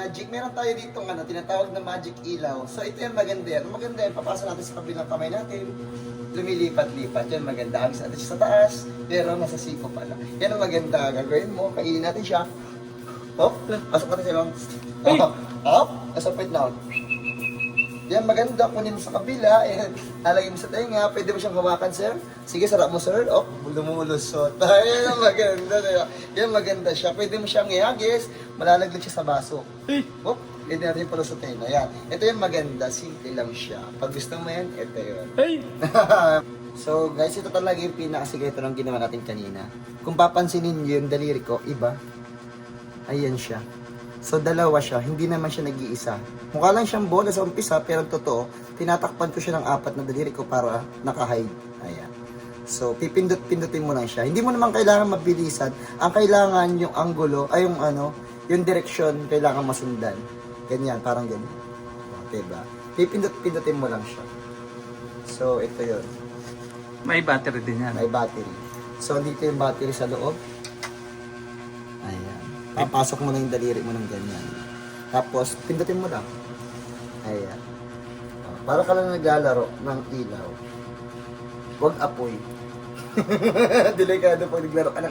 Magic, meron tayo dito tinatawag na magic ilaw. So ito yung maganda yan. Maganda yan, papasa natin sa kabilang kamay natin. Lumilipat-lipat. Yan maganda. Agis natin siya sa taas, pero nasa siko pala. Yan ang maganda. Gagawin mo, kainin natin siya. Hop, pasok natin siya lang. Hop, kasapit na. Yan maganda, kunin mo sa kabila, lalagay mo sa tenga, pwede mo siyang hawakan, sir. Sige, sarap mo, sir. Oh, lumulusot. Yan ang maganda. Yan maganda siya. Pwede mo siyang ihagis, malalaglag siya sa baso. Oh, pwede natin palusutin. Ayan. Ito yung maganda, simple lang siya. Pag gusto mo yan, ito yun. So guys, ito talaga yung pinakasigreto ng ginawa natin kanina. Kung papansinin niyo yung daliri ko, iba. Ayan siya. So dalawa siya, hindi naman siya nag-iisa. Mukha lang siyang bola sa umpisa, pero totoo, tinatakpan ko siya ng 4 na daliri ko para naka-hide. Ayan. So pipindot-pindutin mo lang siya. Hindi mo naman kailangan mabilisan. Ang kailangan yung anggulo, ay yung direksyon kailangan masundan. Ganyan, parang ganyan. Diba? Pipindot-pindutin mo lang siya. So ito yun. May battery din yan. May battery. So dito yung battery sa loob. Ayan. Papasok mo na yung daliri mo ng ganyan. Tapos, pindutin mo lang. Ayan. Para ka lang naglalaro ng ilaw. Huwag apoy. Delikado pag naglaro ka ng